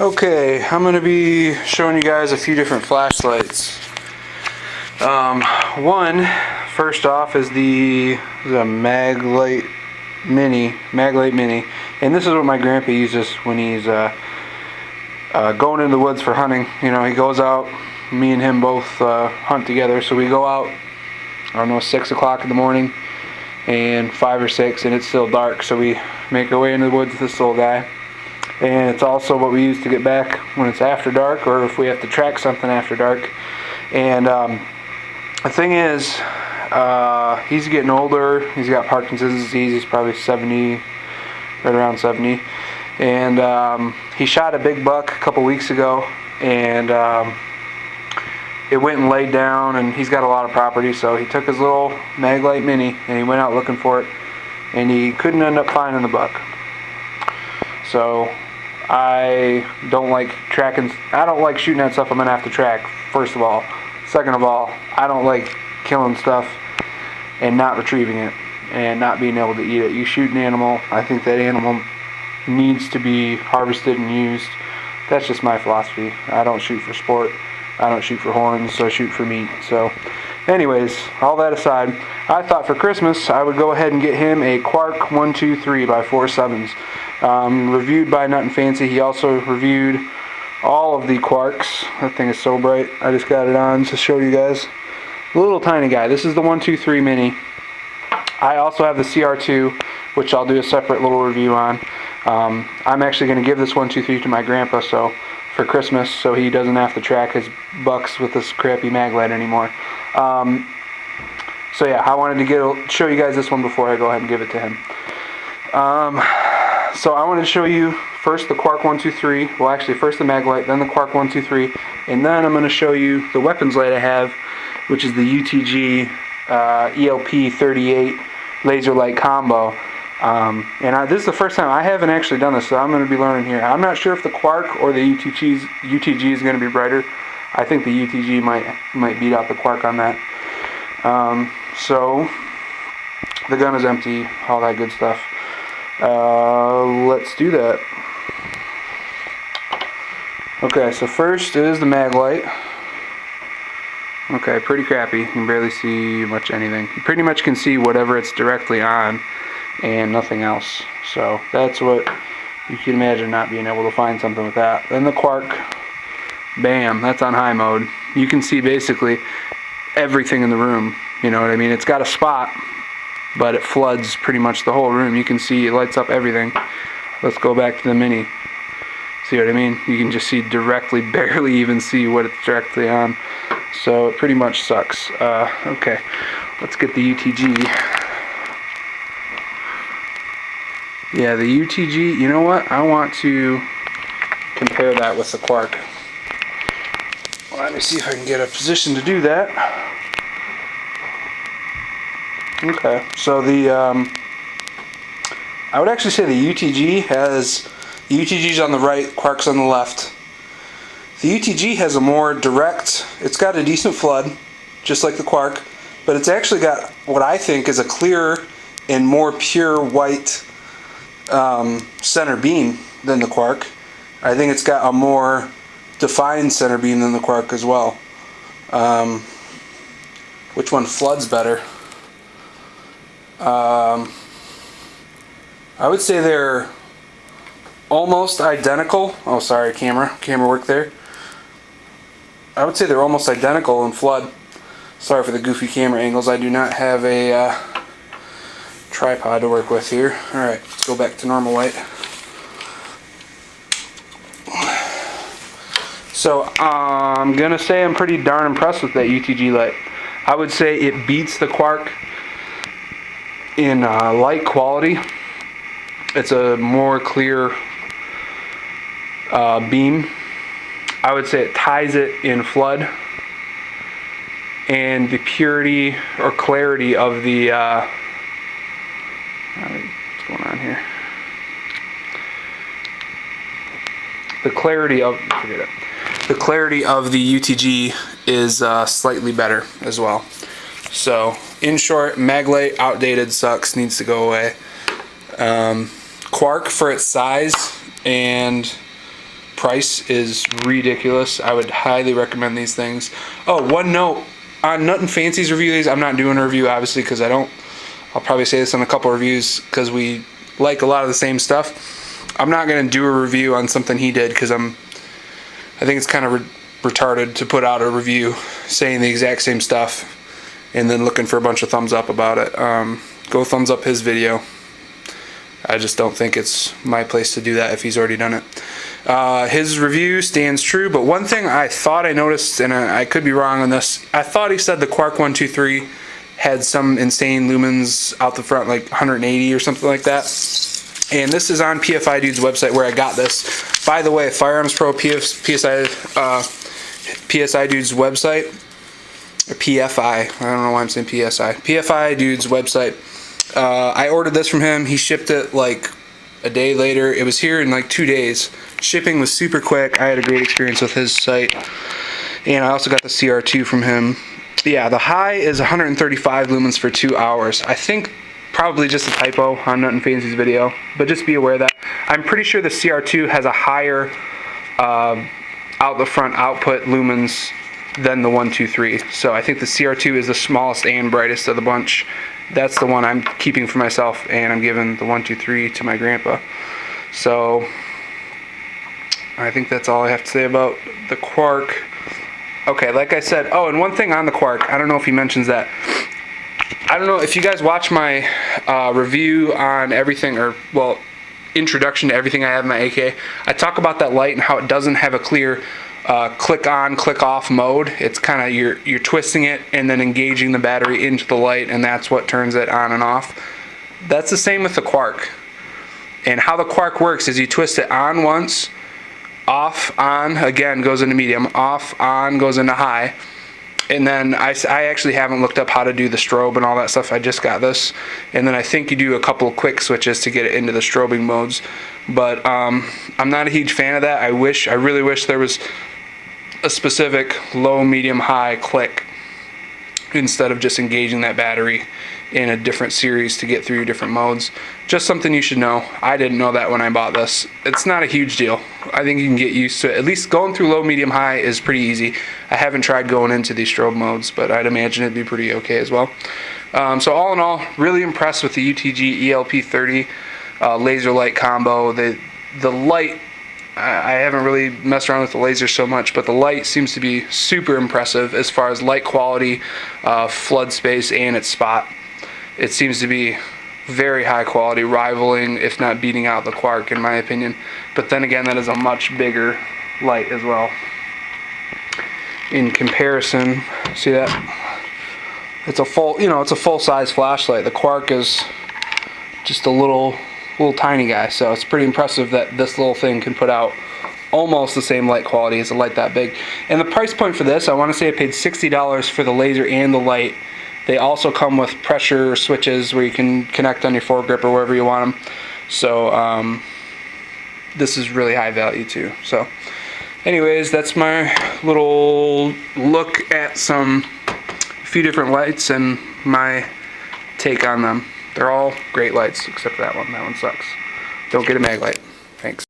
Okay, I'm going to be showing you guys a few different flashlights. One, first off, is the Maglite Mini, and this is what my grandpa uses when he's going into the woods for hunting. You know, he goes out, me and him both hunt together, so we go out, I don't know, 6 o'clock in the morning, and 5 or 6, and it's still dark, so we make our way into the woods with this little guy. And it's also what we use to get back when it's after dark, or if we have to track something after dark. And the thing is, he's getting older. He's got Parkinson's disease. He's probably 70, right around 70. And he shot a big buck a couple weeks ago, and it went and laid down, and he's got a lot of property, so he took his little Maglite Mini and he went out looking for it, and he couldn't end up finding the buck. So I don't like tracking. I don't like shooting at stuff I'm gonna have to track, first of all. Second of all, I don't like killing stuff and not retrieving it and not being able to eat it. You shoot an animal, I think that animal needs to be harvested and used. That's just my philosophy. I don't shoot for sport. I don't shoot for horns, so I shoot for meat. So anyways, all that aside, I thought for Christmas I would go ahead and get him a Quark 123 by 4.7s. Reviewed by Nut and Fancy. He also reviewed all of the Quarks. That thing is so bright. I just got it on to show you guys. A little tiny guy. This is the 123 Mini. I also have the CR2, which I'll do a separate little review on. I'm actually going to give this 123 to my grandpa for Christmas, so he doesn't have to track his bucks with this crappy Maglite anymore. So yeah, I wanted to show you guys this one before I go ahead and give it to him. So I wanted to show you first the Quark 123, well actually first the Maglite, then the Quark 123, and then I'm going to show you the weapons light I have, which is the UTG ELP 38 laser light combo. This is the first time I haven't actually done this, so I'm going to be learning here. I'm not sure if the Quark or the UTG is going to be brighter. I think the UTG might beat out the Quark on that. So the gun is empty, all that good stuff. Let's do that. Okay, so first is the Maglite. Okay, pretty crappy. You can barely see much anything. You pretty much can see whatever it's directly on and nothing else. So that's what you can imagine, not being able to find something with that. Then the Quark, bam, that's on high mode. You can see basically everything in the room. You know what I mean? It's got a spot, but it floods pretty much the whole room. You can see it lights up everything. Let's go back to the Mini. See what I mean? You can just see directly, barely even see what it's directly on. So it pretty much sucks. Okay, let's get the UTG. Yeah, the UTG, you know what? I want to compare that with the Quark. Let me see if I can get a position to do that. Okay, so I would actually say the UTG's on the right, Quark's on the left. The UTG has a more direct, it's got a decent flood, just like the Quark, but it's actually got what I think is a clearer and more pure white center beam than the Quark. I think it's got a more defined center beam than the Quark as well. Which one floods better? I would say they're almost identical. Oh, sorry, camera work there. I would say they're almost identical in flood. Sorry for the goofy camera angles. I do not have a tripod to work with here. Alright, let's go back to normal light. So I'm going to say I'm pretty darn impressed with that UTG light. I would say it beats the Quark in light quality. It's a more clear beam. I would say it ties it in flood, and the purity or clarity of the what's going on here? The clarity of the UTG is slightly better as well. So in short, Maglite outdated, sucks, needs to go away. Quark for its size and price is ridiculous. I would highly recommend these things. Oh, one note on Nut and Fancy's review these. I'm not doing a review obviously because I don't. I'll probably say this on a couple reviews because we like a lot of the same stuff. I'm not going to do a review on something he did because I think it's kind of retarded to put out a review saying the exact same stuff and then looking for a bunch of thumbs up about it. Go thumbs up his video. I just don't think it's my place to do that if he's already done it. His review stands true, but one thing I thought I noticed, and I could be wrong on this, I thought he said the Quark 123 had some insane lumens out the front, like 180 or something like that. And this is on PFI Dude's website where I got this. By the way, Firearms Pro PSI Dude's website, or PFI, I don't know why I'm saying PSI. PFI Dude's website. I ordered this from him. He shipped it like a day later. It was here in like 2 days. Shipping was super quick. I had a great experience with his site. And I also got the CR2 from him. Yeah, the high is 135 lumens for 2 hours. I think probably just a typo on Nut and Fancy's video, but just be aware of that. I'm pretty sure the CR2 has a higher out the front output lumens than the 123. So I think the CR2 is the smallest and brightest of the bunch. That's the one I'm keeping for myself, and I'm giving the 123 to my grandpa. So I think that's all I have to say about the Quark. Okay, like I said, oh, and one thing on the Quark, I don't know if he mentions that. I don't know if you guys watch my review on everything, or, well, introduction to everything I have in my AK. I talk about that light and how it doesn't have a clear click on, click off mode. It's kind of, you're twisting it and then engaging the battery into the light, and that's what turns it on and off. That's the same with the Quark. And how the Quark works is you twist it on once, off, on, again goes into medium, off, on goes into high. And then I actually haven't looked up how to do the strobe and all that stuff. I just got this. And then I think you do a couple of quick switches to get it into the strobing modes. But I'm not a huge fan of that. I really wish there was a specific low, medium, high click instead of just engaging that battery in a different series to get through different modes. Just something you should know. I didn't know that when I bought this. It's not a huge deal. I think you can get used to it. At least going through low, medium, high is pretty easy. I haven't tried going into these strobe modes, but I'd imagine it'd be pretty okay as well. So all in all, really impressed with the UTG ELP 30 laser light combo. The light, I haven't really messed around with the laser so much, but the light seems to be super impressive as far as light quality, flood space, and its spot. It seems to be very high quality, rivaling, if not beating out the Quark in my opinion. But then again, that is a much bigger light as well. In comparison, see that? It's a full size flashlight. The Quark is just a little tiny guy, so it's pretty impressive that this little thing can put out almost the same light quality as a light that big. And the price point for this, I want to say I paid $60 for the laser and the light. They also come with pressure switches where you can connect on your foregrip or wherever you want them. So this is really high value too. So anyways, that's my little look at a few different lights and my take on them. They're all great lights except that one. That one sucks. Don't get a mag light. Thanks.